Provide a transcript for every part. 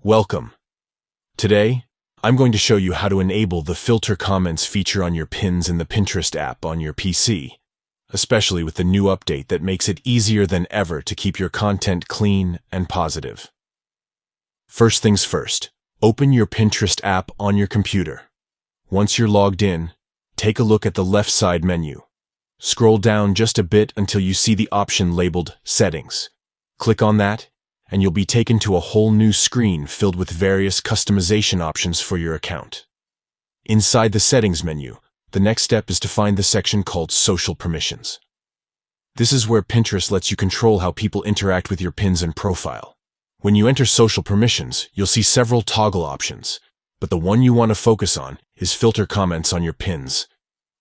Welcome. Today, I'm going to show you how to enable the filter comments feature on your pins in the Pinterest app on your PC, especially with the new update that makes it easier than ever to keep your content clean and positive. First things first, open your Pinterest app on your computer. Once you're logged in, take a look at the left side menu. Scroll down just a bit until you see the option labeled Settings. Click on that, and you'll be taken to a whole new screen filled with various customization options for your account. Inside the Settings menu, the next step is to find the section called Social Permissions. This is where Pinterest lets you control how people interact with your pins and profile. When you enter Social Permissions, you'll see several toggle options, but the one you want to focus on is Filter Comments on your pins.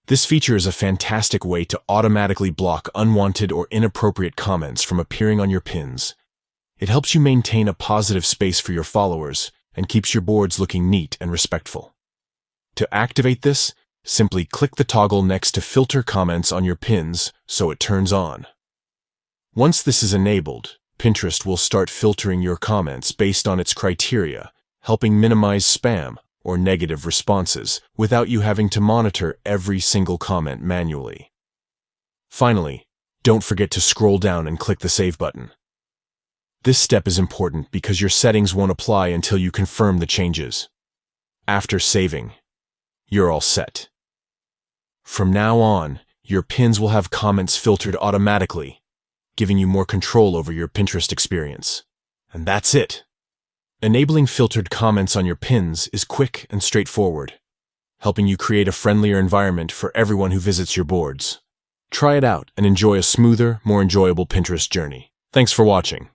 This feature is a fantastic way to automatically block unwanted or inappropriate comments from appearing on your pins. It helps you maintain a positive space for your followers and keeps your boards looking neat and respectful. To activate this, simply click the toggle next to Filter Comments on your pins so it turns on. Once this is enabled, Pinterest will start filtering your comments based on its criteria, helping minimize spam or negative responses without you having to monitor every single comment manually. Finally, don't forget to scroll down and click the Save button. This step is important because your settings won't apply until you confirm the changes. After saving, you're all set. From now on, your pins will have comments filtered automatically, giving you more control over your Pinterest experience. And that's it. Enabling filtered comments on your pins is quick and straightforward, helping you create a friendlier environment for everyone who visits your boards. Try it out and enjoy a smoother, more enjoyable Pinterest journey. Thanks for watching.